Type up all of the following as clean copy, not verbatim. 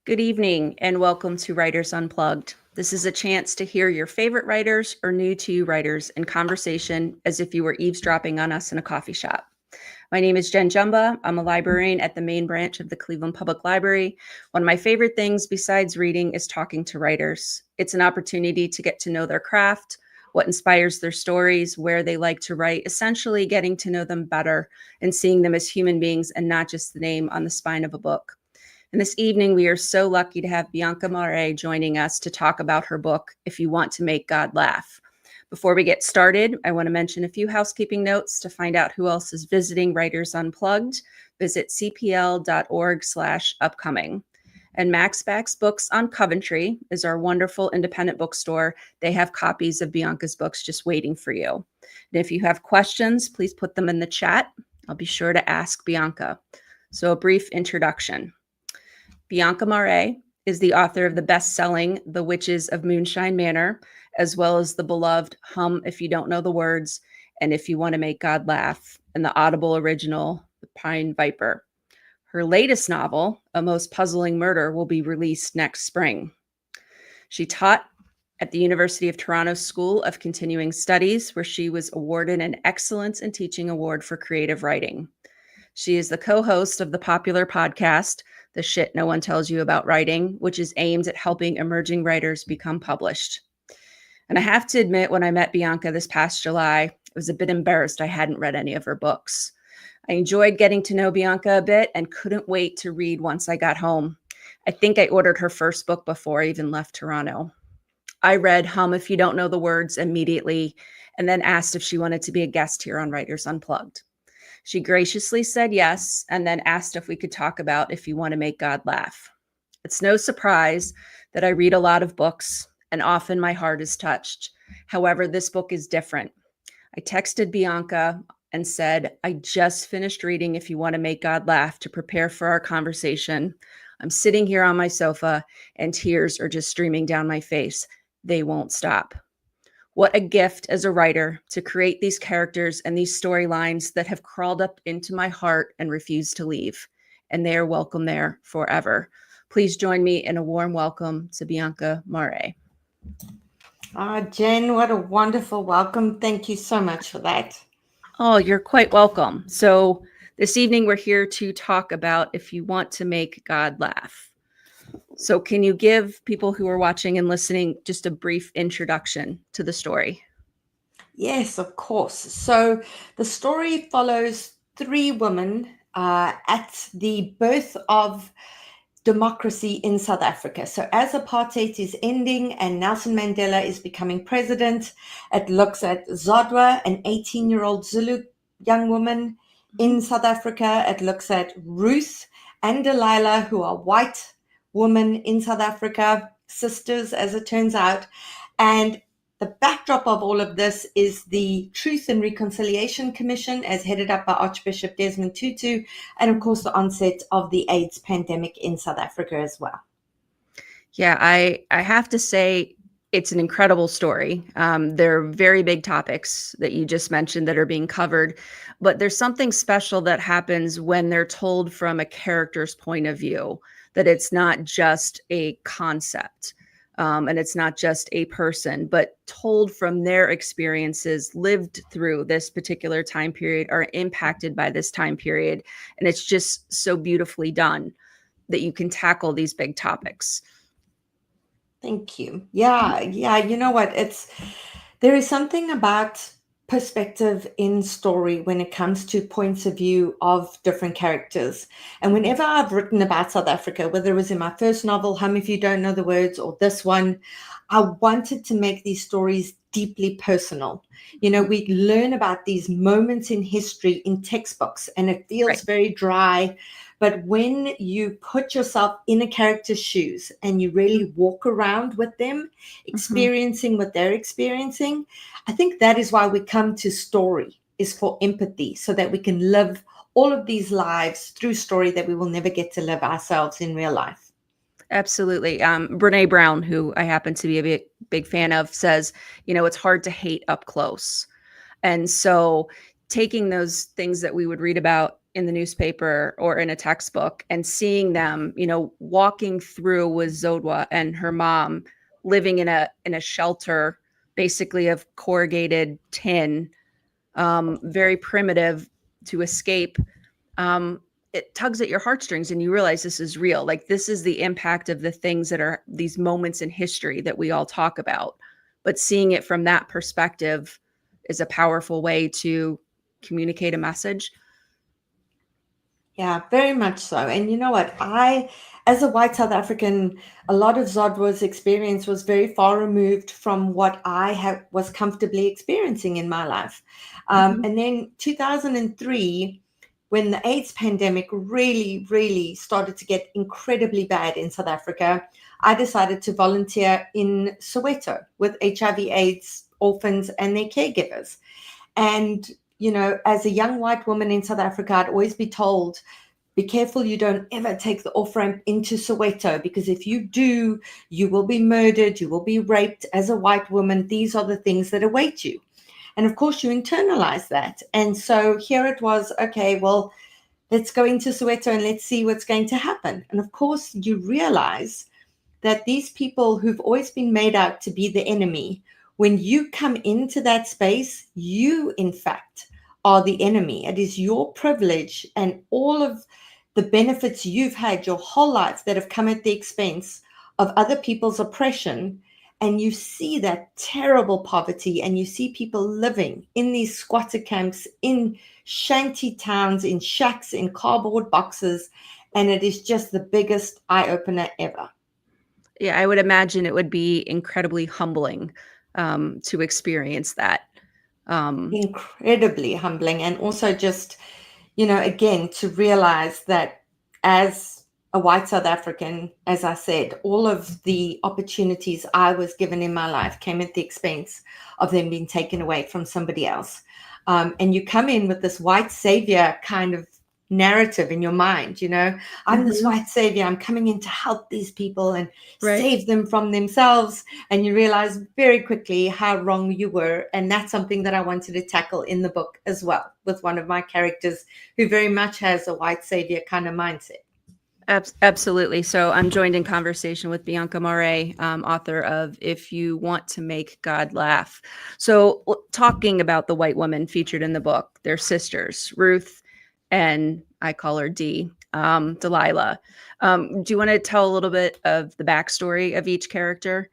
Good evening and welcome to Writers Unplugged. This is a chance to hear your favorite writers or new to you writers in conversation as if you were eavesdropping on us in a coffee shop. My name is Jen Jumba. I'm a librarian at the main branch of the Cleveland Public Library. One of my favorite things besides reading is talking to writers. It's an opportunity to get to know their craft, what inspires their stories, where they like to write, essentially getting to know them better and seeing them as human beings and not just the name on the spine of a book. And this evening, we are so lucky to have Bianca Marais joining us to talk about her book, If You Want to Make God Laugh. Before we get started, I want to mention a few housekeeping notes. To find out who else is visiting Writers Unplugged, visit cpl.org/upcoming. And Maxbacks Books on Coventry is our wonderful independent bookstore. They have copies of Bianca's books just waiting for you. And if you have questions, please put them in the chat. I'll be sure to ask Bianca. So a brief introduction. Bianca Marais is the author of the best-selling The Witches of Moonshine Manor, as well as the beloved Hum If You Don't Know the Words and If You Want to Make God Laugh, and the Audible original The Pine Viper. Her latest novel, A Most Puzzling Murder, will be released next spring. She taught at the University of Toronto School of Continuing Studies, where she was awarded an Excellence in Teaching Award for creative writing. She is the co-host of the popular podcast, The Shit No One Tells You About Writing, which is aimed at helping emerging writers become published. And I have to admit, when I met Bianca this past July, I was a bit embarrassed I hadn't read any of her books. I enjoyed getting to know Bianca a bit and couldn't wait to read once I got home. I think I ordered her first book before I even left Toronto. I read Hum If You Don't Know the Words immediately, and then asked if she wanted to be a guest here on Writers Unplugged. She graciously said yes, and then asked if we could talk about If You Want to Make God Laugh. It's no surprise that I read a lot of books, and often my heart is touched. However, this book is different. I texted Bianca and said, I just finished reading If You Want to Make God Laugh to prepare for our conversation. I'm sitting here on my sofa, and tears are just streaming down my face. They won't stop. What a gift as a writer to create these characters and these storylines that have crawled up into my heart and refuse to leave. And they are welcome there forever. Please join me in a warm welcome to Bianca Marais. Jen, what a wonderful welcome. Thank you so much for that. Oh, you're quite welcome. So this evening we're here to talk about If You Want to Make God Laugh. So can you give people who are watching and listening just a brief introduction to the story? Yes, of course. So the story follows three women at the birth of democracy in South Africa. So as apartheid is ending and Nelson Mandela is becoming president, it looks at Zodwa, an 18-year-old Zulu young woman in South Africa. It looks at Ruth and Delilah, who are white women in South Africa, sisters as it turns out. And the backdrop of all of this is the Truth and Reconciliation Commission, as headed up by Archbishop Desmond Tutu, and of course the onset of the AIDS pandemic in South Africa as well. Yeah, I have to say it's an incredible story. There are very big topics that you just mentioned that are being covered, but there's something special that happens when they're told from a character's point of view, that it's not just a concept. And it's not just a person, but told from their experiences, lived through this particular time period, are impacted by this time period. And it's just so beautifully done that you can tackle these big topics. Thank you. Yeah. You know what? There is something about perspective in story when it comes to points of view of different characters. And whenever I've written about South Africa, whether it was in my first novel, Hum If You Don't Know the Words, or this one, I wanted to make these stories deeply personal. You know, we learn about these moments in history in textbooks, and it feels very dry. But when you put yourself in a character's shoes and you really walk around with them, experiencing what they're experiencing, I think that is why we come to story, is for empathy, so that we can live all of these lives through story that we will never get to live ourselves in real life. Absolutely. Brene Brown, who I happen to be a big fan of, says, you know, it's hard to hate up close. And so taking those things that we would read about in the newspaper or in a textbook, and seeing them, walking through with Zodwa and her mom, living in a shelter, basically of corrugated tin, very primitive, to escape. um, it tugs at your heartstrings, and you realize this is real. Like, this is the impact of the things that are these moments in history that we all talk about. But seeing it from that perspective is a powerful way to communicate a message. Yeah, very much so. And you know what? As a white South African, a lot of Zodwa's experience was very far removed from what was comfortably experiencing in my life. Mhm. And then 2003, when the AIDS pandemic really, really started to get incredibly bad in South Africa, I decided to volunteer in Soweto with HIV/AIDS orphans and their caregivers. And, as a young white woman in South Africa, I'd always be told, be careful you don't ever take the off ramp into Soweto, because if you do, you will be murdered, you will be raped as a white woman. These are the things that await you. And of course, you internalize that. And so here it was, okay, well, let's go into Soweto and let's see what's going to happen. And of course, you realize that these people who've always been made out to be the enemy, when you come into that space, you, in fact, are the enemy. It is your privilege and all of the benefits you've had your whole life that have come at the expense of other people's oppression. And you see that terrible poverty, and you see people living in these squatter camps, in shanty towns, in shacks, in cardboard boxes. And it is just the biggest eye opener ever. Yeah, I would imagine it would be incredibly humbling, to experience that. Um, Incredibly humbling, and also just, again, to realize that as a white South African, as I said, all of the opportunities I was given in my life came at the expense of them being taken away from somebody else. And you come in with this white savior kind of narrative in your mind, I'm this mhm, white savior, I'm coming in to help these people and right. save them from themselves. And you realize very quickly how wrong you were. And that's something that I wanted to tackle in the book as well, with one of my characters who very much has a white savior kind of mindset. Absolutely. So I'm joined in conversation with Bianca Marais, author of If You Want to Make God Laugh. So, talking about the white woman featured in the book, they're sisters, Ruth and I call her D, Delilah. Do you want to tell a little bit of the backstory of each character?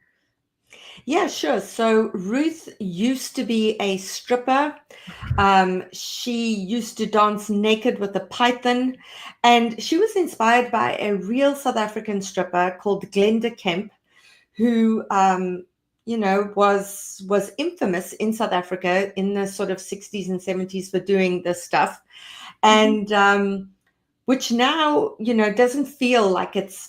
Yeah, sure. So Ruth used to be a stripper. She used to dance naked with a python, and she was inspired by a real South African stripper called Glenda Kemp, who was infamous in South Africa in the sort of 60s and 70s for doing this stuff. Mhm. And which now doesn't feel like it's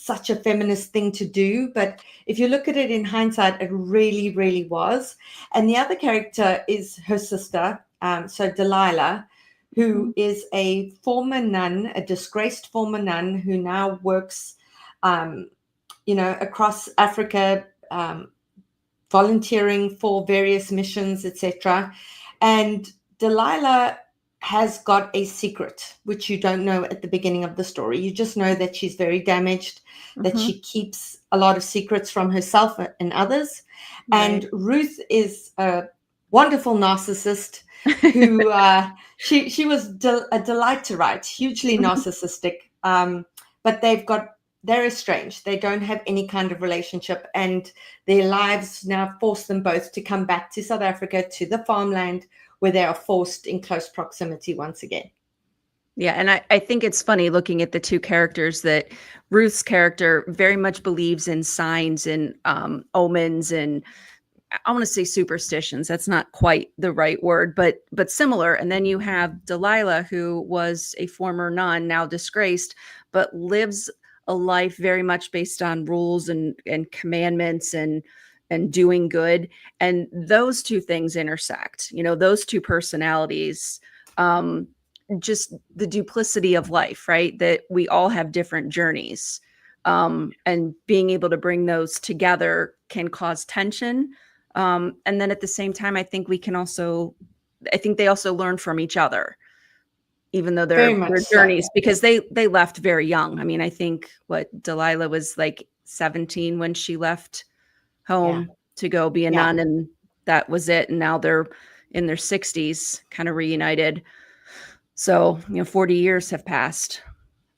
such a feminist thing to do, but if you look at it in hindsight, it really, really was. And the other character is her sister, so Delilah, who Mhm. is a former nun, a disgraced former nun, who now works um, across Africa, volunteering for various missions, etc. And Delilah has got a secret, which you don't know at the beginning of the story. You just know that she's very damaged, that Mhm. she keeps a lot of secrets from herself and others. Right. And Ruth is a wonderful narcissist who she was a delight to write, hugely narcissistic. But they're estranged. They don't have any kind of relationship, and their lives now force them both to come back to South Africa, to the farmland, where they are forced in close proximity once again. Yeah, and I think it's funny looking at the two characters that Ruth's character very much believes in signs and omens, and I want to say superstitions. That's not quite the right word, but similar. And then you have Delilah, who was a former nun, now disgraced, but lives a life very much based on rules and commandments and doing good. And those two things intersect. Those two personalities. Just the duplicity of life, right? That we all have different journeys. And being able to bring those together can cause tension, and then at the same time, I think they also learn from each other. even though Very their much so. journeys, because they left very young. I mean, I think what Delilah was like 17 when she left Yeah. home to go be a Yeah. nun, and that was it. And now they're in their 60s, kind of reunited. So, 40 years have passed.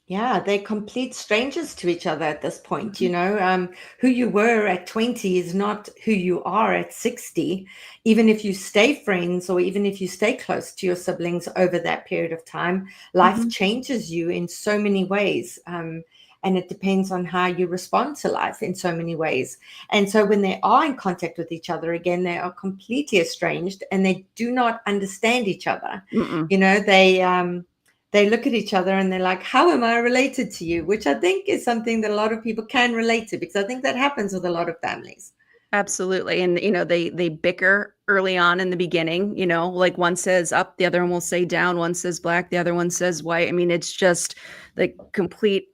Yeah, they're complete strangers to each other at this point. Mhm. Who you were at 20 is not who you are at 60. Even if you stay friends or even if you stay close to your siblings over that period of time, life Mhm. changes you in so many ways. And it depends on how you respond to life in so many ways. And so when they are in contact with each other again, they are completely estranged and they do not understand each other. Mm-mm. You know, they look at each other and they're like, how am I related to you? Which I think is something that a lot of people can relate to, because I think that happens with a lot of families. Absolutely. And they bicker early on in the beginning, like one says up, the other one will say down, one says black, the other one says white. I mean, it's just the complete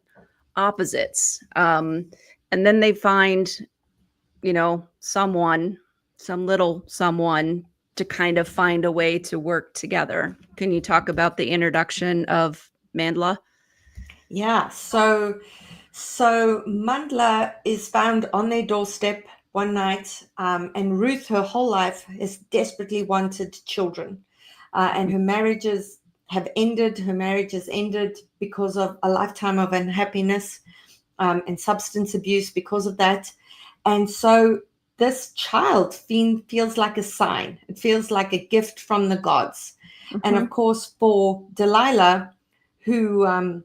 opposites. And then they find, someone, some little someone to kind of find a way to work together. Can you talk about the introduction of Mandla? Yeah. So Mandla is found on their doorstep one night, and Ruth, her whole life, has desperately wanted children, and her marriages have ended. Her marriage has ended because of a lifetime of unhappiness, and substance abuse because of that. And so this child feels like a sign. It feels like a gift from the gods. And Mhm. of course, for Delilah, who I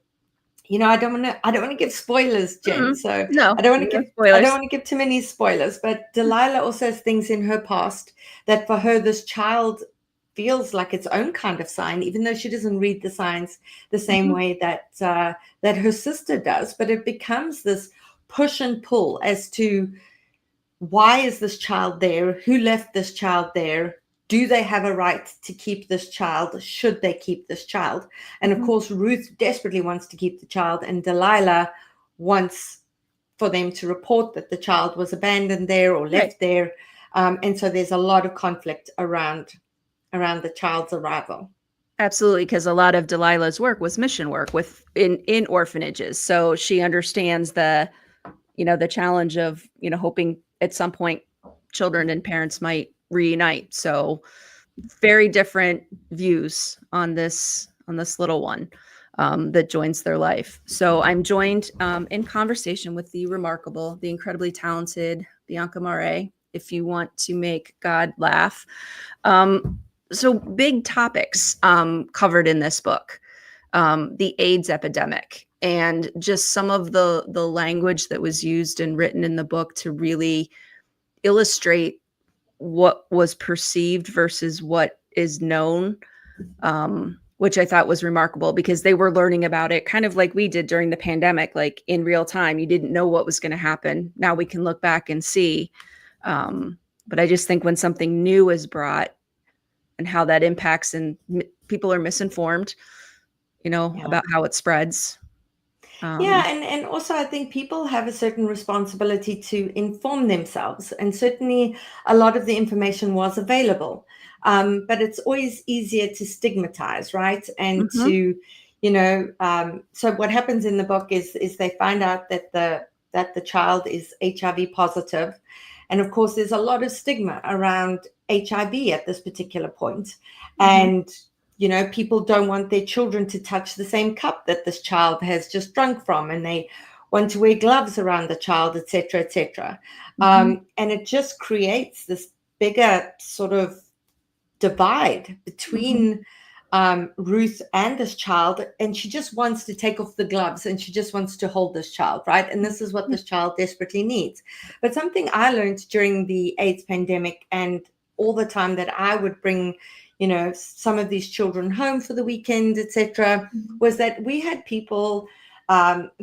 don't want to give spoilers, Jen. Mm-mm. So No, I don't want to no give I don't spoilers. want to give too many spoilers. But Delilah also has things in her past that for her this child feels like its own kind of sign, even though she doesn't read the signs the same Mhm. way that her sister does. But it becomes this push and pull as to why is this child there? Who left this child there? Do they have a right to keep this child? Should they keep this child? And of Mhm. course, Ruth desperately wants to keep the child, and Delilah wants for them to report that the child was abandoned there or Right. left there. And so there's a lot of conflict around the child's arrival. Absolutely, because a lot of Delilah's work was mission work with in orphanages. So she understands the challenge of, hoping at some point children and parents might reunite. So very different views on this little one that joins their life. So I'm joined in conversation with the remarkable, the incredibly talented Bianca Marais. If you want to make God laugh, so big topics covered in this book: the AIDS epidemic, and just some of the language that was used and written in the book to really illustrate what was perceived versus what is known, which I thought was remarkable because they were learning about it kind of like we did during the pandemic, like in real time. You didn't know what was going to happen. Now we can look back and see. But I just think when something new is brought and how that impacts, and people are misinformed, Yeah. about how it spreads. Yeah, Um, and also I think people have a certain responsibility to inform themselves, and certainly a lot of the information was available. But it's always easier to stigmatize, right? And mhm, so what happens in the book is they find out that the child is HIV positive, and of course there's a lot of stigma around HIV at this particular point, mhm, and people don't want their children to touch the same cup that this child has just drunk from, and they want to wear gloves around the child, etc., etc. mhm, And it just creates this bigger sort of divide mhm, between Ruth and this child, and she just wants to take off the gloves and she just wants to hold this child, right? And this is what yeah, this child desperately needs. But something I learned during the AIDS pandemic and all the time that I would bring, some of these children home for the weekend, etc., mhm, was that we had people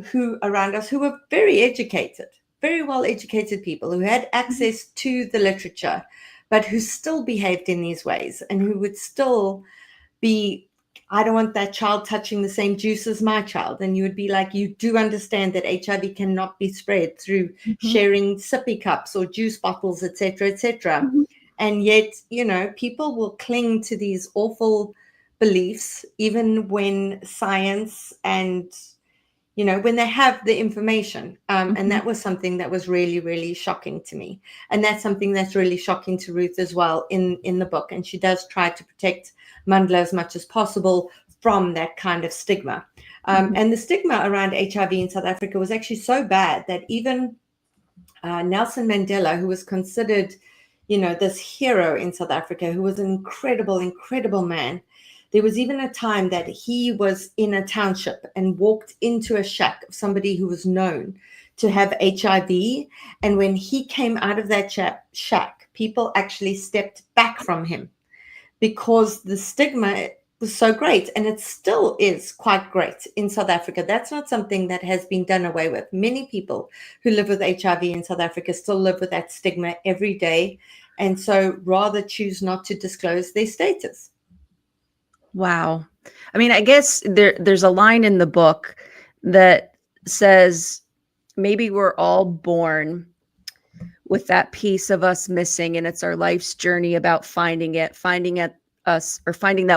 who around us who were very educated, very well educated people who had mhm, access to the literature, but who still behaved in these ways and who would still be, I don't want that child touching the same juice as my child. And you would be like, you do understand that HIV cannot be spread through mhm, sharing sippy cups or juice bottles, etc., etc. mhm, And yet, people will cling to these awful beliefs, even when science and, when they have the information. And Mhm. that was something that was really, really shocking to me. And that's something that's really shocking to Ruth as well in the book. And she does try to protect Mandla as much as possible from that kind of stigma. Mhm. And the stigma around HIV in South Africa was actually so bad that even Nelson Mandela, who was considered, this hero in South Africa, who was an incredible, incredible man. There was even a time that he was in a township and walked into a shack of somebody who was known to have HIV. And when he came out of that shack, people actually stepped back from him because the stigma was so great, and it still is quite great in South Africa. That's not something that has been done away with. Many people who live with HIV in South Africa still live with that stigma every day, and so rather choose not to disclose their status. Wow. I mean, I guess there's a line in the book that says maybe we're all born with that piece of us missing, and it's our life's journey about finding that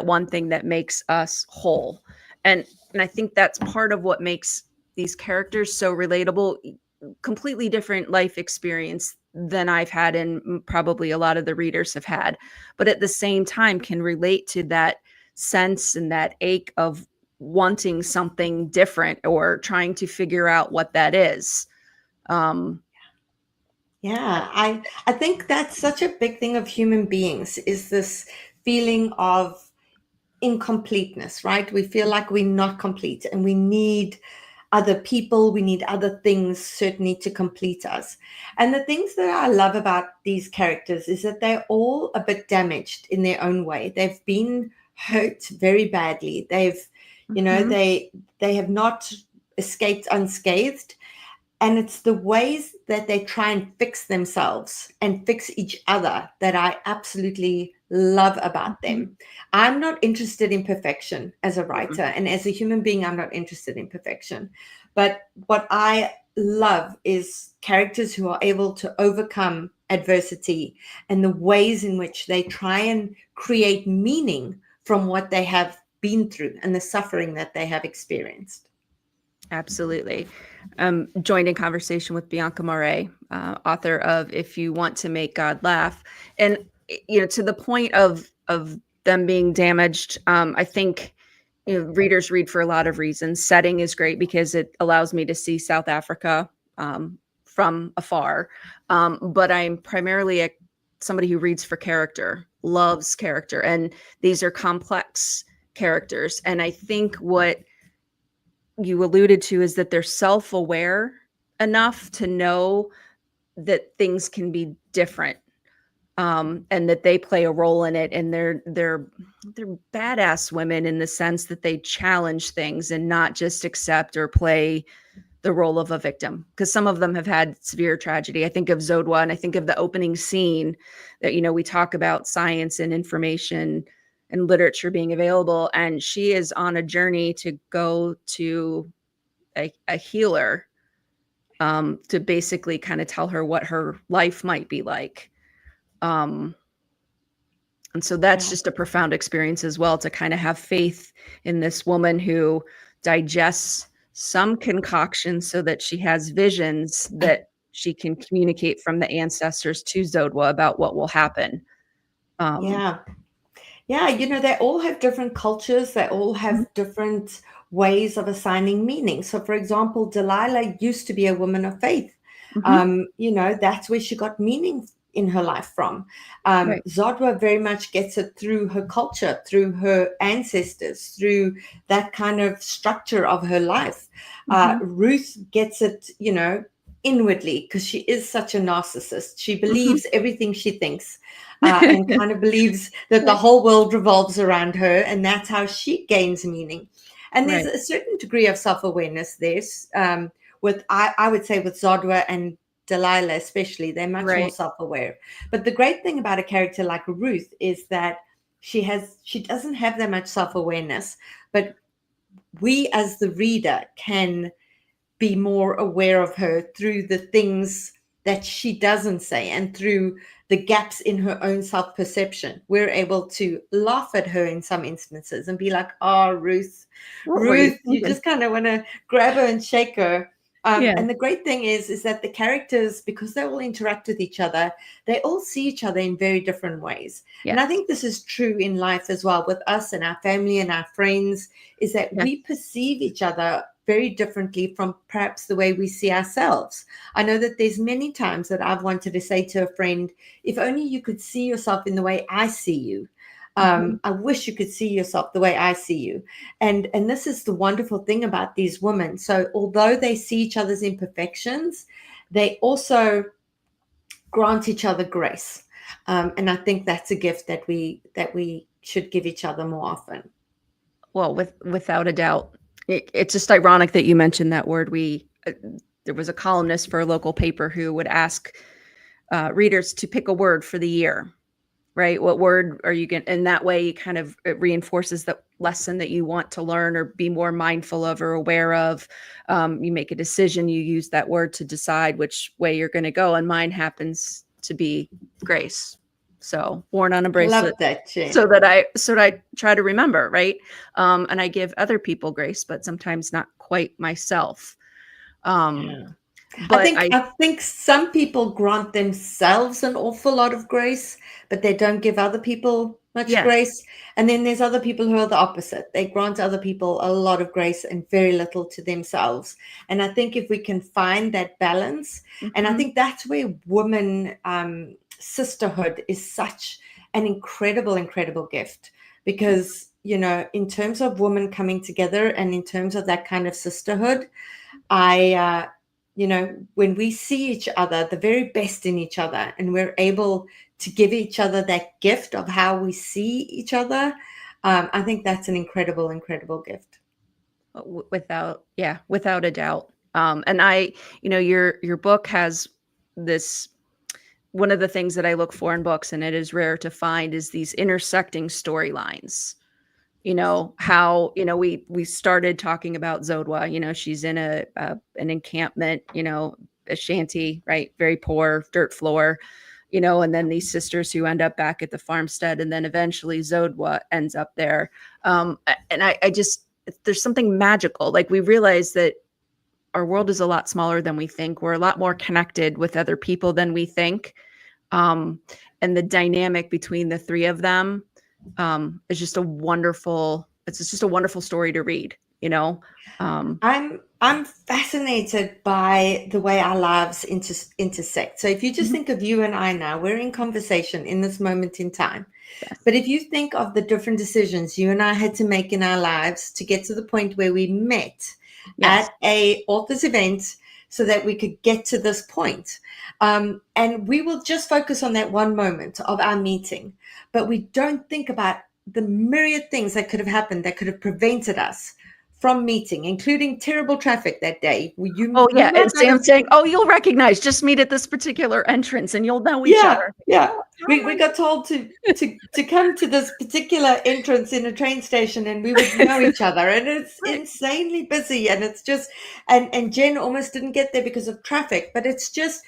one thing that makes us whole. And I think that's part of what makes these characters so relatable. Completely different life experience than I've had, and probably a lot of the readers have had, but at the same time can relate to that sense and that ache of wanting something different or trying to figure out what that is. um Yeah, I think that's such a big thing of human beings, is this feeling of incompleteness, right? We feel like we're not complete and we need other people, we need other things certainly to complete us. And the things that I love about these characters is that they're all a bit damaged in their own way. They've been hurt very badly. mhm. They have not escaped unscathed, and it's the ways that they try and fix themselves and fix each other that I absolutely love about Mhm. them. I'm not interested in perfection as a Mm-mm. writer, and as a human being, I'm not interested in perfection. But what I love is characters who are able to overcome adversity and the ways in which they try and create meaning from what they have been through and the suffering that they have experienced. Absolutely. Joined in conversation with Bianca Marais, author of "If You Want to Make God Laugh," and to the point of them being damaged. I think readers read for a lot of reasons. Setting is great because it allows me to see South Africa from afar, but I'm primarily somebody who reads for character, loves character, and these are complex characters. And I think what you alluded to is that they're self-aware enough to know that things can be different, and that they play a role in it, and they're badass women in the sense that they challenge things and not just accept or play the role of a victim, because some of them have had severe tragedy. I think of Zodwa, and I think of the opening scene that we talk about science and information and literature being available, and she is on a journey to go to a healer, to basically kind of tell her what her life might be like. Um, and so that's Yeah. just a profound experience as well, to kind of have faith in this woman who digests some concoction so that she has visions that she can communicate from the ancestors to Zodwa about what will happen. Um, Yeah. Yeah, they all have different cultures, they all mhm, have different ways of assigning meaning. So, for example, Delilah used to be a woman of faith. mhm, That's where she got meaning in her life from. right. Zodwa very much gets it through her culture, through her ancestors, through that kind of structure of her life. Mhm, Ruth gets it, inwardly, because she is such a narcissist. She mhm. believes everything she thinks, and kind of believes that the Right. whole world revolves around her, and that's how she gains meaning. And there's Right. a certain degree of self-awareness there. With I would say with Zodwa and Delilah especially, they're much more Right. self-aware. But the great thing about a character like Ruth is that she doesn't have that much self-awareness, but we as the reader can be more aware of her through the things that she doesn't say, and through the gaps in her own self-perception, we're able to laugh at her in some instances and be like, oh, What were you Ruth, you thinking? just kind of want to grab her and shake her. Yeah. And the great thing is that the characters, because they all interact with each other, they all see each other in very different ways. And I Yes. think this is true in life as well, with us and our family and our friends, is that Yes. we perceive each other very differently from perhaps the way we see ourselves. I know that there's many times that I've wanted to say to a friend, if only you could see yourself in the way I see you. Mhm. I wish you could see yourself the way I see you. And this is the wonderful thing about these women. So although they see each other's imperfections, they also grant each other grace. And I think that's a gift that we should give each other more often. Well, without a doubt. It's just ironic that you mentioned that word. There was a columnist for a local paper who would ask readers to pick a word for the year, right? What word are you going? And that way, kind of it reinforces the lesson that you want to learn or be more mindful of or aware of. You make a decision, you use that word to decide which way you're going to go. And mine happens to be grace. So worn on a I love bracelet, that, so Jen. that I try to remember, right? And I give other people grace, but sometimes not quite myself. Um, Yeah. I but think I I think some people grant themselves an awful lot of grace, but they don't give other people much Yes. grace. And then there's other people who are the opposite. They grant other people a lot of grace and very little to themselves. And I think if we can find that balance, and I Mhm. think that's where women sisterhood is such an incredible, incredible gift. Because, in terms of women coming together and in terms of that kind of sisterhood, when we see each other, the very best in each other, and we're able to give each other that gift of how we see each other, I think that's an incredible, incredible gift. Without a doubt. And your book has this. One of the things that I look for in books, and it is rare to find, is these intersecting storylines. How we started talking about Zodwa. She's in an encampment, a shanty, right? Very poor, dirt floor. And then these sisters who end up back at the farmstead, and then eventually Zodwa ends up there. And I just, there's something magical. Like, we realize that our world is a lot smaller than we think. We're a lot more connected with other people than we think. Um, and the dynamic between the three of them is just a wonderful. It's just a wonderful story to read. Um, I'm fascinated by the way our lives intersect. So if you just Mhm. think of you and I now, we're in conversation in this moment in time. Yes. But if you think of the different decisions you and I had to make in our lives to get to the point where we met Yes. at a author's event so that we could get to this point. And we will just focus on that one moment of our meeting, but we don't think about the myriad things that could have happened that could have prevented us from meeting, including terrible traffic that day. You Oh, you yeah, might and not have. Sam saying, "Oh, you'll recognize, just meet at this particular entrance and you'll know each Yeah, other." yeah. Oh We my got told to come to this particular entrance in a train station and we would know each other. And it's Right. insanely busy, and it's just, and Jen almost didn't get there because of traffic. But it's just,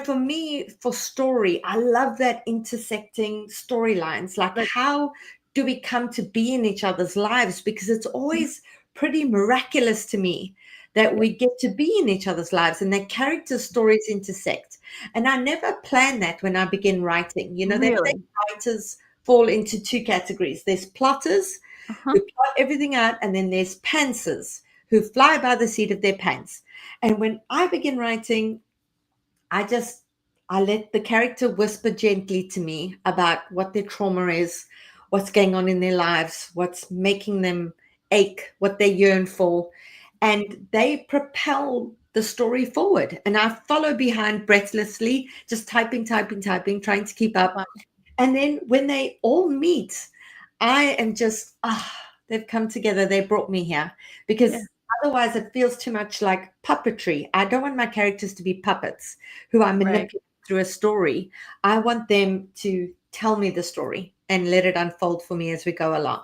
for me, for story, I love that intersecting storylines. Like, But how do we come to be in each other's lives? Because it's always pretty miraculous to me that yeah, we get to be in each other's lives and that character stories intersect. And I never plan that when I begin writing. They say really. writers fall into two categories. There's plotters Uh-huh. who plot everything out, and then there's pantsers who fly by the seat of their pants. And when I begin writing, I just I let the character whisper gently to me about what their trauma is, what's going on in their lives, what's making them ache, what they yearn for, and they propel the story forward. And I follow behind breathlessly, just typing, typing, typing, trying to keep up. Wow. And then when they all meet, I am just, they've come together. They brought me here Yeah, because otherwise it feels too much like puppetry. I don't want my characters to be puppets who I right. manipulate through a story. I want them to tell me the story and let it unfold for me as we go along.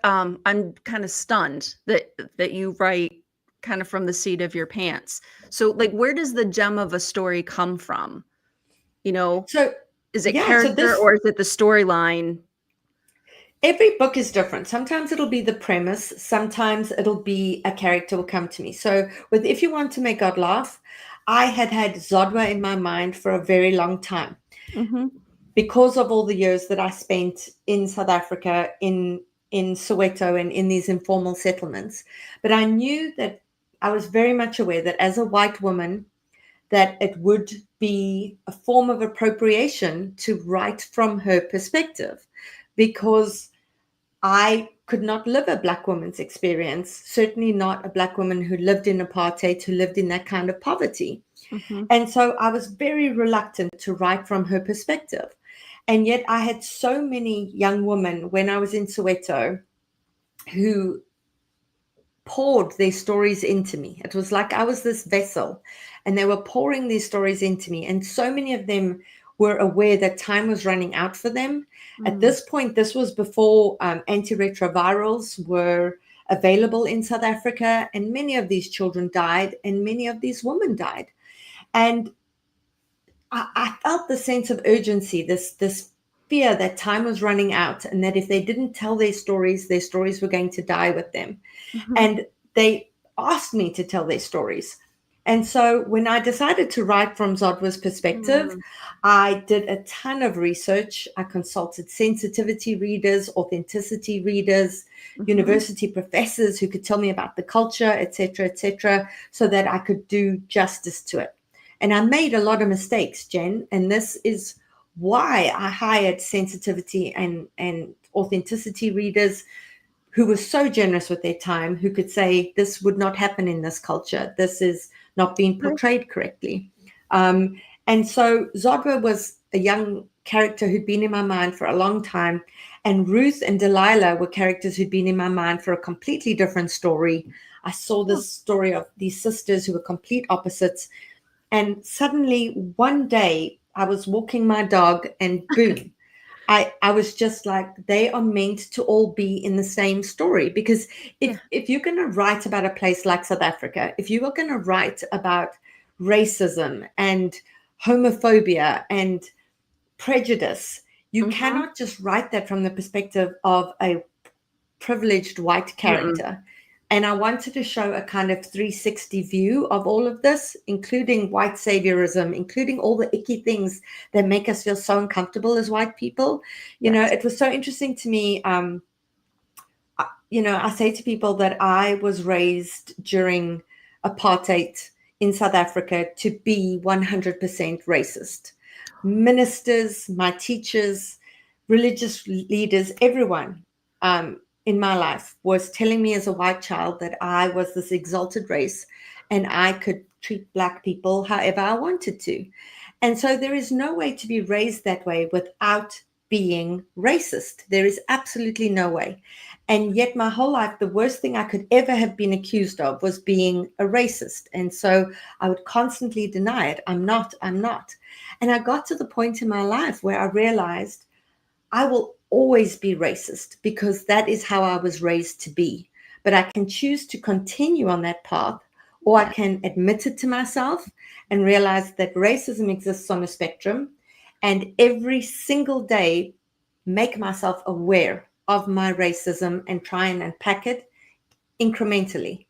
I'm kind of stunned that you write kind of from the seat of your pants. So like, where does the gem of a story come from? You know, So is it yeah, so character this or is it the storyline? every book is different. Sometimes it'll be the premise, sometimes it'll be a character will come to me. So with If You Want to Make God Laugh, I had Zodwa in my mind for a very long time Mm-hmm. because of all the years that I spent in South Africa, in Soweto, and in these informal settlements. But I knew that I was very much aware that as a white woman, that it would be a form of appropriation to write from her perspective, because I could not live a Black woman's experience, certainly not a Black woman who lived in apartheid, who lived in that kind of poverty. Mm-hmm. And so I was very reluctant to write from her perspective. And yet I had so many young women when I was in Soweto who poured their stories into me. It was like I was this vessel and they were pouring these stories into me. And so many of them were aware that time was running out for them. At Mm-hmm. this point, this was before antiretrovirals were available in South Africa. And many of these children died and many of these women died. And I felt the sense of urgency, this fear that time was running out and that if they didn't tell their stories were going to die with them. Mm-hmm. And they asked me to tell their stories. And so when I decided to write from Zodwa's perspective, I did a ton of research. I consulted sensitivity readers, authenticity readers, Mm-hmm. university professors who could tell me about the culture, etc., so that I could do justice to it. And I made a lot of mistakes, Jen, and this is why I hired sensitivity and authenticity readers who were so generous with their time, who could say, this would not happen in this culture. This is not being portrayed correctly. And so Zodwa was a young character who'd been in my mind for a long time. And Ruth and Delilah were characters who'd been in my mind for a completely different story. I saw this story of these sisters who were complete opposites. And suddenly one day I was walking my dog and boom, I was just like, they are meant to all be in the same story. Because Yeah. if you're going to write about a place like South Africa, if you are going to write about racism and homophobia and prejudice, you Mm-hmm. cannot just write that from the perspective of a privileged white Mm-mm. character. And I wanted to show a kind of 360 view of all of this, including white saviorism, including all the icky things that make us feel so uncomfortable as white people. You know, Yes. it was so interesting to me. I say to people that I was raised during apartheid in South Africa to be 100% racist. Ministers, my teachers, religious leaders, everyone in my life was telling me as a white child that I was this exalted race and I could treat Black people however I wanted to. And so there is no way to be raised that way without being racist. There is absolutely no way. And yet, my whole life, the worst thing I could ever have been accused of was being a racist. And so I would constantly deny it. I'm not, I'm not. And I got to the point in my life where I realized I will always be racist because that is how I was raised to be. But I can choose to continue on that path, or I Yeah. can admit it to myself and realize that racism exists on a spectrum. And every single day, make myself aware of my racism and try and unpack it incrementally.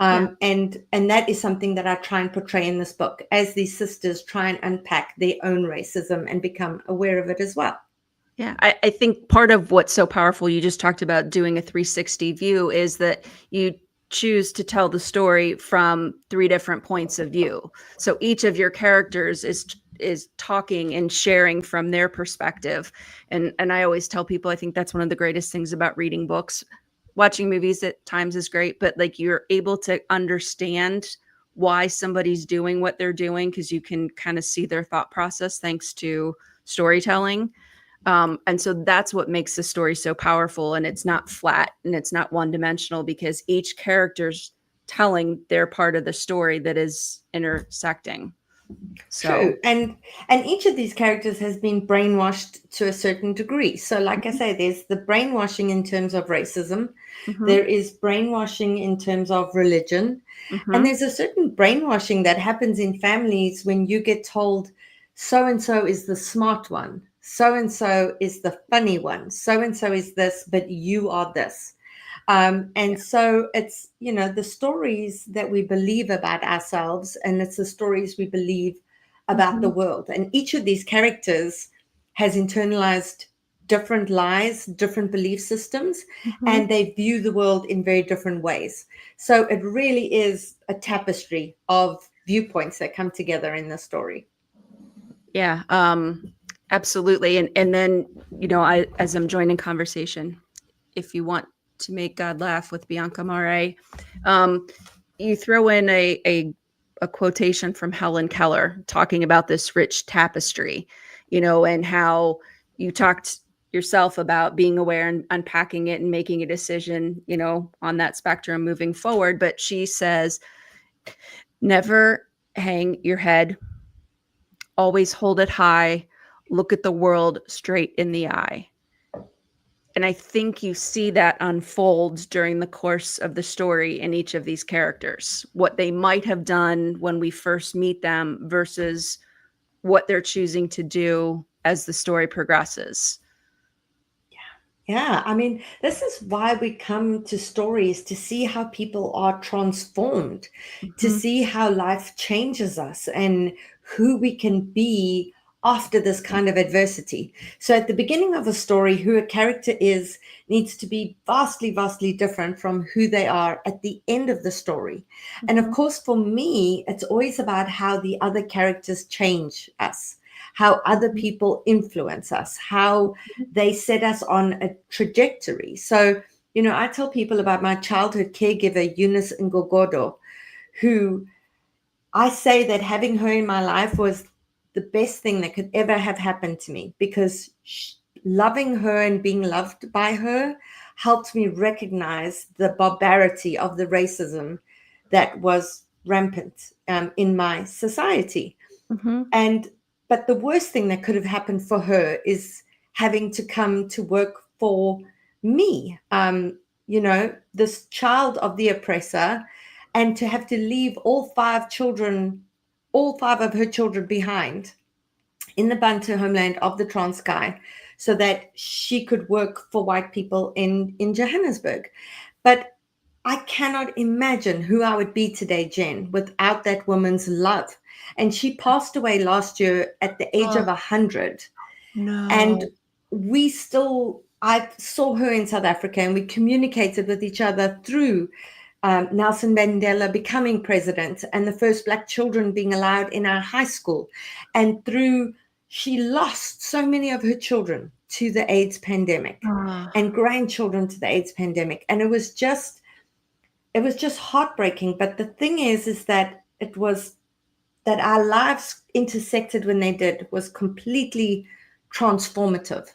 Yeah. And that is something that I try and portray in this book as these sisters try and unpack their own racism and become aware of it as well. Yeah, I think part of what's so powerful, you just talked about doing a 360 view, is that you choose to tell the story from three different points of view. So each of your characters is talking and sharing from their perspective. And I always tell people I think that's one of the greatest things about reading books. Watching movies at times is great, but like you're able to understand why somebody's doing what they're doing because you can kind of see their thought process thanks to storytelling. And so that's what makes the story so powerful. And it's not flat and it's not one dimensional because each character's telling their part of the story that is intersecting. So, True. And each of these characters has been brainwashed to a certain degree. So like I say, there's the brainwashing in terms of racism, mhm, there is brainwashing in terms of religion, and mhm, there's a certain brainwashing that happens in families when you get told so and so is the smart one, so and so is the funny one, so and so is this, but you are this. And yeah, so it's, the stories that we believe about ourselves, and it's the stories we believe about the mhm, world. And each of these characters has internalized different lies, different belief systems, mhm. and they view the world in very different ways. So it really is a tapestry of viewpoints that come together in the story. Yeah, absolutely. And then, I as I'm joining conversation, if you want to make God laugh with Bianca Marais, um, you throw in a quotation from Helen Keller talking about this rich tapestry, and how you talked yourself about being aware and unpacking it and making a decision, on that spectrum moving forward. But she says, never hang your head, always hold it high, look at the world straight in the eye. And I think you see that unfold during the course of the story in each of these characters, what they might have done when we first meet them versus what they're choosing to do as the story progresses. Yeah, I mean, this is why we come to stories to see how people are transformed, to Mhm, see how life changes us and who we can be after this kind of adversity. So, at the beginning of a story, who a character is needs to be vastly, vastly different from who they are at the end of the story. And of mhm, course, for me, it's always about how the other characters change us, how other mhm, people influence us, how they set us on a trajectory. So, I tell people about my childhood caregiver, Eunice Ngogodo, who I say that having her in my life was the best thing that could ever have happened to me, because loving her and being loved by her helped me recognize the barbarity of the racism that was rampant in my society. mhm. And but the worst thing that could have happened for her is having to come to work for me, this child of the oppressor, and to have to leave all five of her children behind in the Bantu homeland of the Transkei, so that she could work for white people in Johannesburg. But I cannot imagine who I would be today, Jen, without that woman's love. And she passed away last year at the age of Oh, 100. And no. I saw her in South Africa, and we communicated with each other through Nelson Mandela becoming president and the first Black children being allowed in our high school. And through, she lost so many of her children to the AIDS pandemic Ah, and grandchildren to the AIDS pandemic. And it was just heartbreaking. But the thing is that it was that our lives intersected when they did was completely transformative,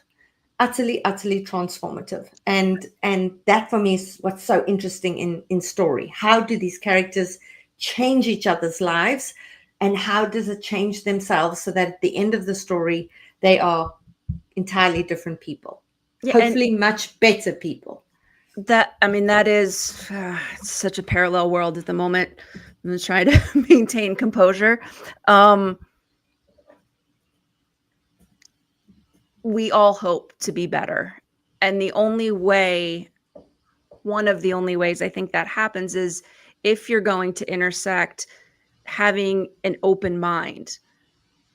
utterly transformative. And that for me is what's so interesting in story. How do these characters change each other's lives, and how does it change themselves, so that at the end of the story they are entirely different people, yeah, and hopefully much better people. that is it's such a parallel world at the moment. I'm gonna try to maintain composure. Um, we all hope to be better. And one of the only ways I think that happens is if you're going to intersect, having an open mind,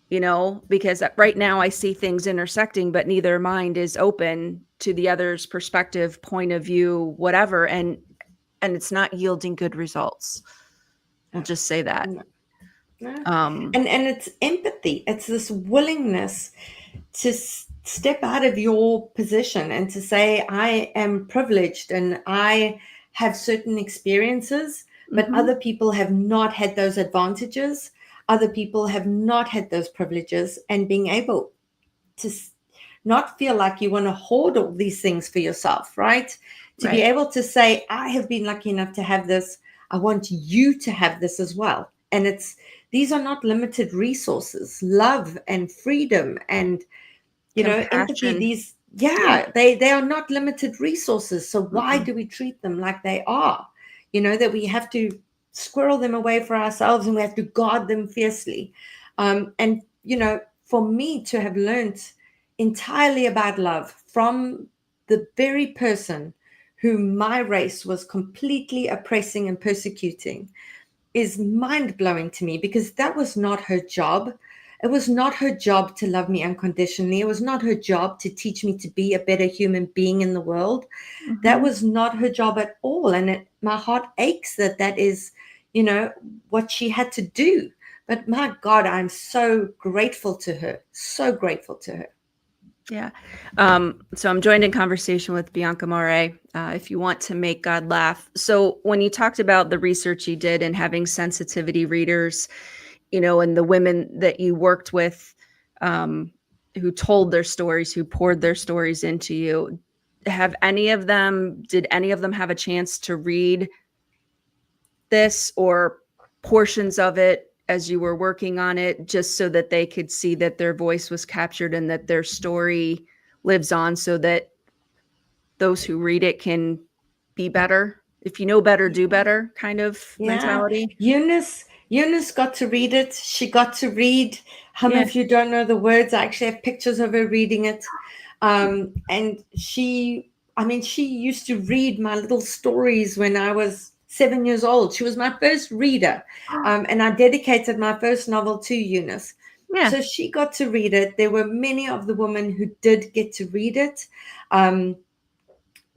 because right now I see things intersecting, but neither mind is open to the other's perspective, point of view, whatever. And it's not yielding good results. We'll just say that. No, no. Um, And it's empathy. It's this willingness to step out of your position and to say, I am privileged and I have certain experiences, but mhm, other people have not had those advantages. Other people have not had those privileges, and being able to not feel like you want to hoard all these things for yourself, right? To be right. able to say, I have been lucky enough to have this. I want you to have this as well. And it's these are not limited resources. Love and freedom and, empathy, Compassion. these, Yeah. they are not limited resources. So why Mm-mm. do we treat them like they are? That we have to squirrel them away for ourselves and we have to guard them fiercely. And, for me to have learned entirely about love from the very person who my race was completely oppressing and persecuting is mind blowing to me, because that was not her job. It was not her job to love me unconditionally. It was not her job to teach me to be a better human being in the world. That Mhm. was not her job at all. And my heart aches that is, what she had to do. But my God, I'm so grateful to her. So grateful to her. Yeah. So I'm joined in conversation with Bianca Marais. If you want to make God laugh. So when you talked about the research you did and having sensitivity readers, and the women that you worked with, um, who told their stories, who poured their stories into you, did any of them have a chance to read this or portions of it as you were working on it, just so that they could see that their voice was captured and that their story lives on, so that those who read it can be better? If you know better, do better kind of Yeah, mentality. Eunice got to read it. She got to read. How many Yeah. of you don't know the words? I actually have pictures of her reading it. And she used to read my little stories when I was 7 years old. She was my first reader. And I dedicated my first novel to Eunice. Yeah. So she got to read it. There were many of the women who did get to read it. Um,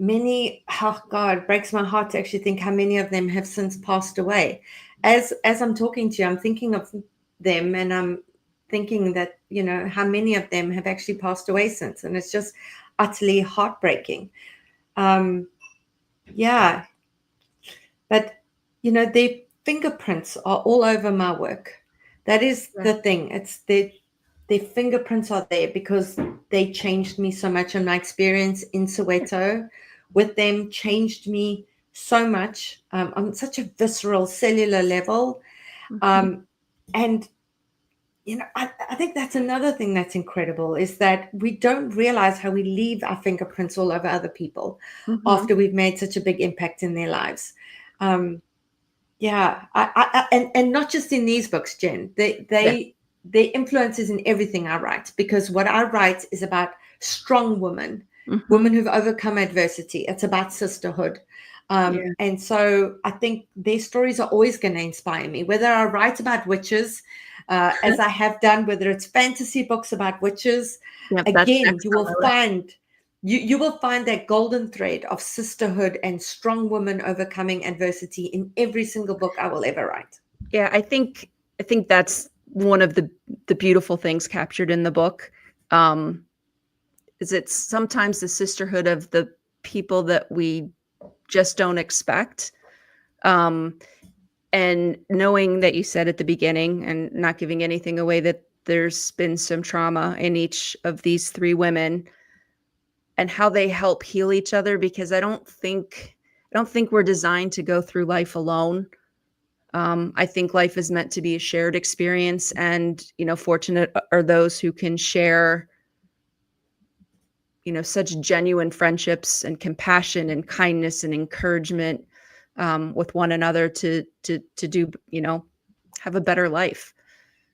oh God, it breaks my heart to actually think how many of them have since passed away. As I'm talking to you, I'm thinking of them, and I'm thinking that, how many of them have actually passed away since, and it's just utterly heartbreaking. um yeah, but their fingerprints are all over my work. That is Yeah. the thing. It's their fingerprints are there because they changed me so much, and my experience in Soweto with them changed me so much, on such a visceral cellular level. Mhm. And I think that's another thing that's incredible, is that we don't realize how we leave our fingerprints all over other people Mhm. after we've made such a big impact in their lives. um, yeah, and not just in these books, Jen. Yeah. Their influence is in everything I write, because what I write is about strong women, women Mhm. who've overcome adversity. It's about sisterhood. Yeah. And so I think their stories are always going to inspire me, whether I write about witches, as I have done, whether it's fantasy books about witches. Yep, that's Again, next on my list. you will find that golden thread of sisterhood and strong women overcoming adversity in every single book I will ever write. Yeah, I think that's one of the beautiful things captured in the book. Um, is it's sometimes the sisterhood of the people that we just don't expect. Um, and knowing that you said at the beginning, and not giving anything away, that there's been some trauma in each of these three women and how they help heal each other, because I don't think we're designed to go through life alone. I think life is meant to be a shared experience, and fortunate are those who can share such genuine friendships and compassion and kindness and encouragement, with one another to do have a better life.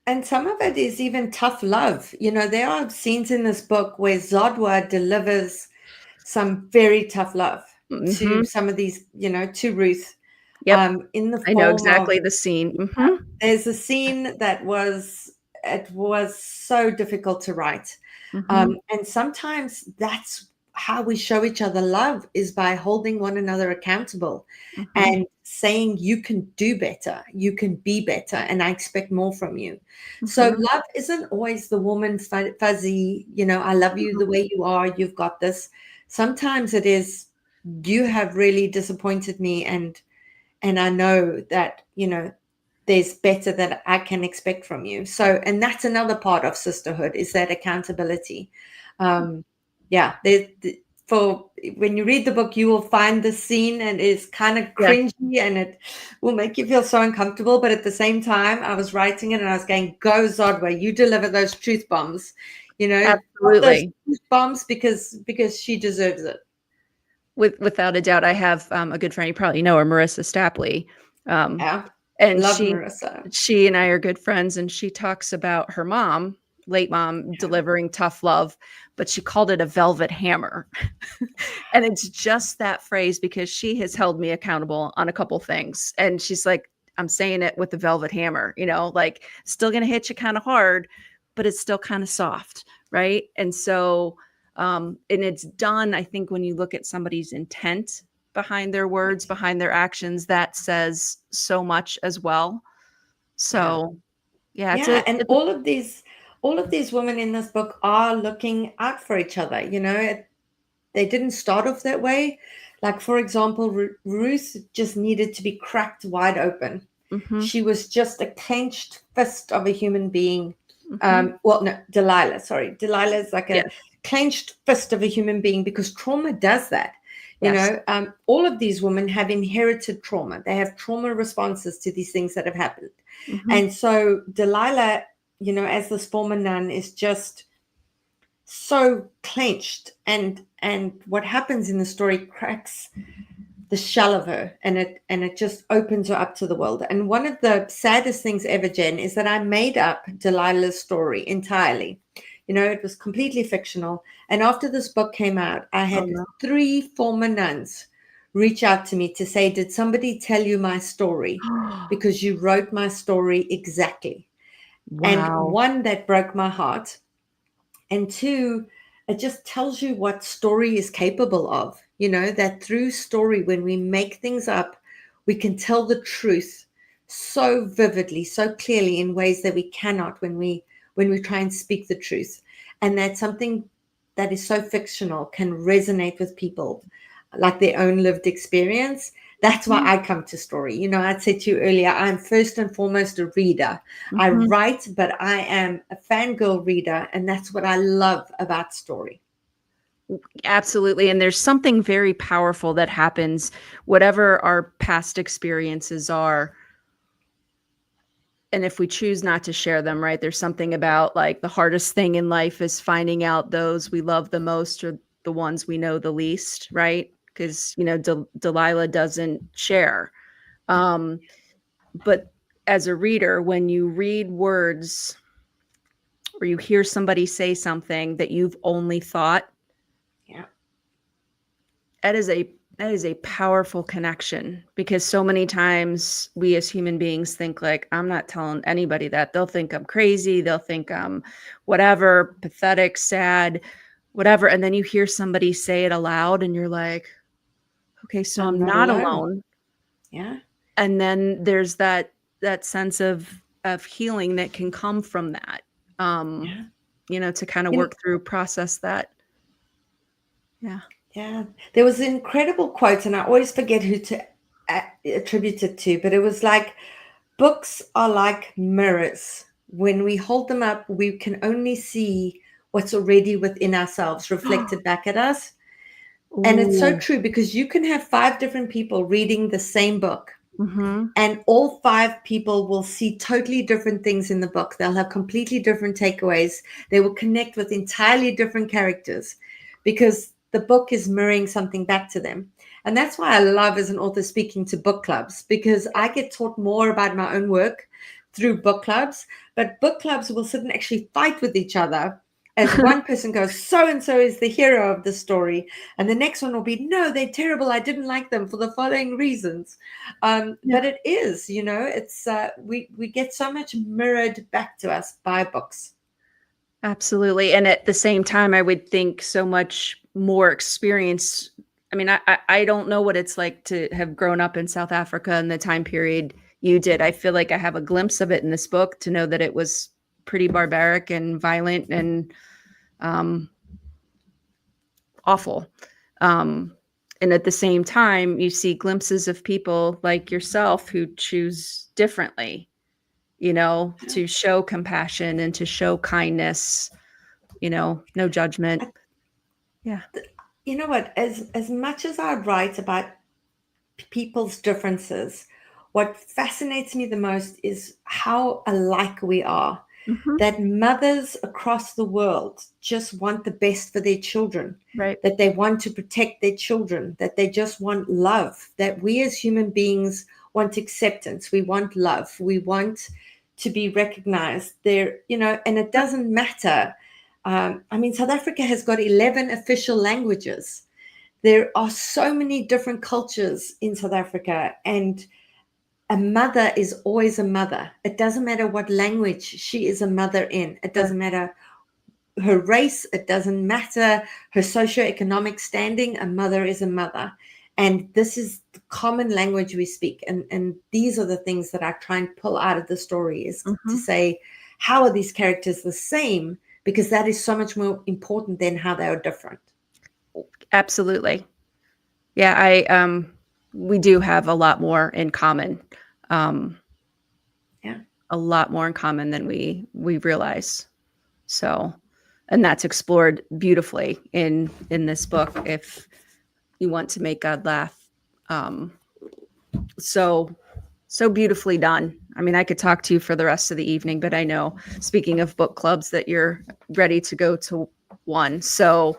And some of it is even tough love. There are scenes in this book where Zodwa delivers some very tough love to Hmm. some of these, to Ruth, Yep, in the I know form of, exactly the scene. Hmm. there's a scene that it was so difficult to write. Hmm. And sometimes that's how we show each other love, is by holding one another accountable Hmm. and saying, you can do better, you can be better, and I expect more from you. So Hmm. love isn't always the warm and fuzzy, I love you the way you are, you've got this. Sometimes it is, you have really disappointed me, and I know that, there's better that I can expect from you. So, and that's another part of sisterhood, is that accountability. Yeah, for when you read the book, you will find the scene and it's kind of Yeah, cringy and it will make you feel so uncomfortable. But at the same time, I was writing it and I was going, "Go Zodwa, you deliver those truth bombs, drop those absolutely. truth bombs because she deserves it." Without a doubt, I have a good friend. You probably know her, Marissa Stapley, um, Yeah, and love she Marissa. she and I are good friends. And she talks about her mom, late mom, Yeah, delivering tough love, but she called it a velvet hammer. And it's just that phrase because she has held me accountable on a couple things, and she's like, "I'm saying it with the velvet hammer, like still gonna hit you kind of hard, but it's still kind of soft, right?" And so and it's done, I think, when you look at somebody's intent behind their words, behind their actions, that says so much as well. yeah. So yeah, Yeah, and it's a all of these women in this book are looking out for each other. They didn't start off that way. Like, for example, Ruth just needed to be cracked wide open. mhm, She was just a clenched fist of a human being. mhm, Well, no, Delilah, sorry. Delilah is like a yes, clenched fist of a human being because trauma does that. yes, All of these women have inherited trauma. They have trauma responses to these things that have happened. mhm, And so Delilah, as this former nun, is just so clenched, and what happens in the story cracks the shell of her, and it just opens her up to the world. And one of the saddest things ever, Jen, is that I made up Delilah's story entirely. It was completely fictional. And after this book came out, I oh had no, 3 former nuns reach out to me to say, "Did somebody tell you my story? Because you wrote my story exactly." And wow. one, that broke my heart, and two, it just tells you what story is capable of. That through story, when we make things up, we can tell the truth so vividly, so clearly, in ways that we cannot when we try and speak the truth. And that something that is so fictional can resonate with people like their own lived experience. That's why I come to story. I said to you earlier, I'm first and foremost a reader. I Mhm. write, but I am a fangirl reader, and that's what I love about story. Absolutely. And there's something very powerful that happens, whatever our past experiences are. And if we choose not to share them, right, there's something about like the hardest thing in life is finding out those we love the most or the ones we know the least, right? Because, Delilah doesn't share. Um, but as a reader, when you read words or you hear somebody say something that you've only thought, Yeah, that is a powerful connection, because so many times we as human beings think like, I'm not telling anybody that. They'll think I'm crazy. They'll think I'm whatever, pathetic, sad, whatever. And then you hear somebody say it aloud and you're like, okay, so I'm I'm not not alone. alone. Yeah, And then there's that sense of healing that can come from that. Um, yeah. to kind of You know, work through, process that. Yeah. yeah. There was an incredible quote, and I always forget who to attribute it to, but it was like, books are like mirrors. When we hold them up, we can only see what's already within ourselves reflected back at us. And it's so Ooh. true, because you can have 5 different people reading the same book, Mhm. and all 5 people will see totally different things in the book. They'll have completely different takeaways. They will connect with entirely different characters because the book is mirroring something back to them. And that's why I love, as an author, speaking to book clubs, because I get taught more about my own work through book clubs. But book clubs will sit and actually fight with each other as one person goes, "So and so is the hero of the story." And the next one will be, "No, they're terrible. I didn't like them for the following reasons." Yeah. But it is, it's we get so much mirrored back to us by books. Absolutely, and at the same time, I would think so much more experience. I mean, I don't know what it's like to have grown up in South Africa in the time period you did. I feel like I have a glimpse of it in this book, to know that it was pretty barbaric and violent and, um, awful. Um, and at the same time, you see glimpses of people like yourself who choose differently, Yeah. to show compassion and to show kindness, no judgment. I, Yeah. you know what? As much as I write about people's differences, what fascinates me the most is how alike we are. Mhm. That mothers across the world just want the best for their children, Right. that they want to protect their children, that they just want love, that we as human beings want acceptance, we want love, we want to be recognized there, and it Yep. doesn't matter. I mean, South Africa has got 11 official languages. There are so many different cultures in South Africa, and a mother is always a mother. It doesn't matter what language she is a mother in. It Sure. doesn't matter her race. It doesn't matter her socioeconomic standing. A mother is a mother. And this is the common language we speak. And these are the things that I try and pull out of the story, is to Mhm. say, how are these characters the same? Because that is so much more important than how they are different. Absolutely. Yeah, we do have a lot more in common. Um, Yeah. a lot more in common than we realize. So, and that's explored beautifully in this book if you want to make God laugh. Um, so so beautifully done. I mean, I could talk to you for the rest of the evening, but I know, speaking of book clubs, that you're ready to go to one. So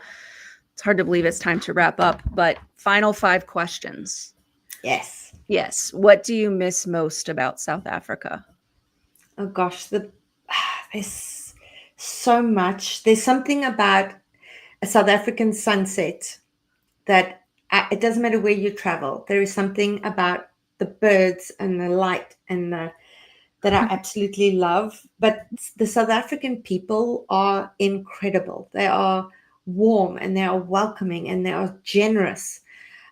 it's hard to believe it's time to wrap up, but final 5 questions. Yes. Yes. What do you miss most about South Africa? Oh gosh, there's so much. There's something about a South African sunset that it doesn't matter where you travel. There is something about the birds and the light and that I absolutely love. But the South African people are incredible. They are warm and they are welcoming and they are generous.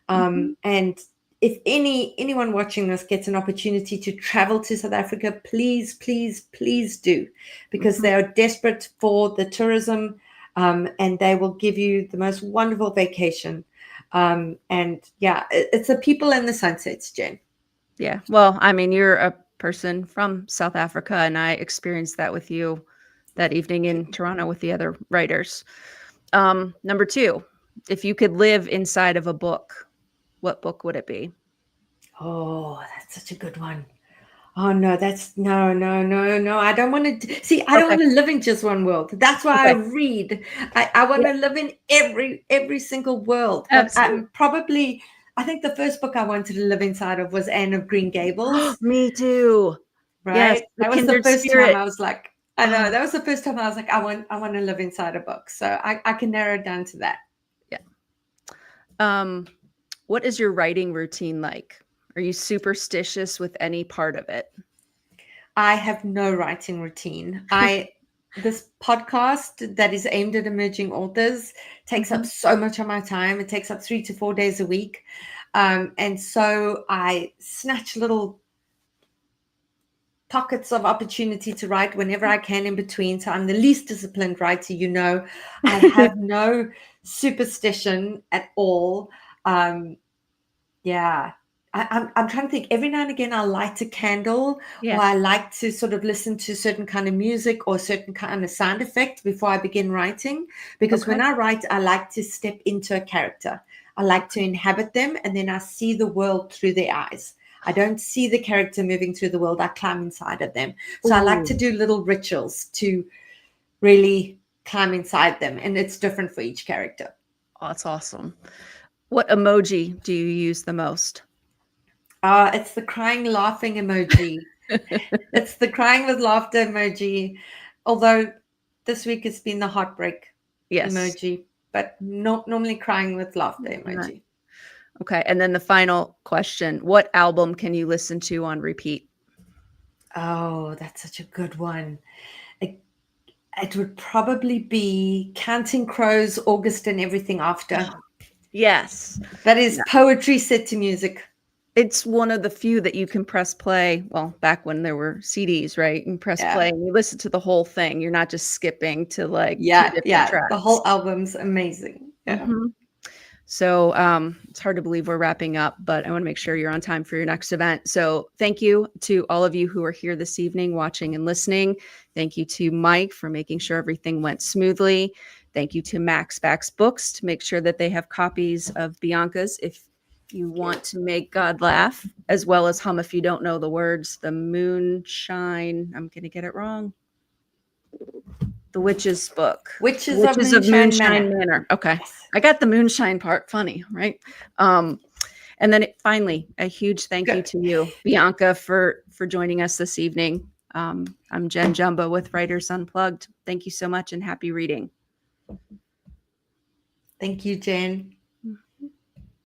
Mhm. And if anyone watching this gets an opportunity to travel to South Africa, please, please, please do, because Mhm. they are desperate for the tourism, and they will give you the most wonderful vacation. And yeah, it's the people and the sunsets, Jen. Yeah. Well, I mean, you're a person from South Africa, and I experienced that with you that evening in Toronto with the other writers. Number 2, if you could live inside of a book, what book would it be? Oh, that's such a good one. Oh no, that's no, no, no, no. I don't want to see. I don't Okay. want to live in just one world. That's why I Okay. read. I want Yeah, to live in every single world. But absolutely. I'm probably. I think the first book I wanted to live inside of was Anne of Green Gables. Me too. Yes, Right. the That was the kindred first time spirit. I was like, I know Ah, that was the first time I was like, I want to live inside a book. So I can narrow it down to that. yeah. Um, what is your writing routine like? Are you superstitious with any part of it? I have no writing routine. This podcast that is aimed at emerging authors takes up Mhm. so much of my time. It takes up 3 to 4 days a week. And so I snatch little pockets of opportunity to write whenever I can in between. So I'm the least disciplined writer, you know. I have no superstition at all. Um, yeah. I'm trying to think. Every now and again, I'll light a candle, or Yeah. I like to sort of listen to certain kind of music or certain kind of sound effect before I begin writing. Because Okay. when I write, I like to step into a character. I like to inhabit them, and then I see the world through their eyes. I don't see the character moving through the world. I climb inside of them. So I like to Ooh, do little rituals to really climb inside them, and it's different for each character. oh, that's awesome. What emoji do you use the most? It's the crying, laughing emoji. It's the crying with laughter emoji. Although this week it's been the heartbreak Yes. emoji, but not normally crying with laughter Right. emoji. Okay, and then the final question, what album can you listen to on repeat? Oh, that's such a good one. It, it would probably be Counting Crows, August and Everything After. Yes. That is Yeah. poetry set to music. It's one of the few that you can press play, well, back when there were CDs, right? You press Yeah. play and you listen to the whole thing. You're not just skipping to, like, 2 Yeah. different Yeah. The tracks. whole album's amazing. Yeah. Mhm. So, it's hard to believe we're wrapping up, but I wanna make sure you're on time for your next event. So, thank you to all of you who are here this evening watching and listening. Thank you to Mike for making sure everything went smoothly. Thank you to Maxbacks Books to make sure that they have copies of Bianca's if you want to make God laugh, as well as hum if you don't know the words. The Moonshine, I'm going to get it wrong. The Witch's Book. Witches of Witches of Moonshine Moonshine Manor. Manor. Okay. Yes. I got the moonshine part funny, right? And then finally, a huge thank you Good. to you, Bianca, for joining us this evening. I'm Jen Jumbo with Writers Unplugged. Thank you so much and happy reading. Thank you, Jen.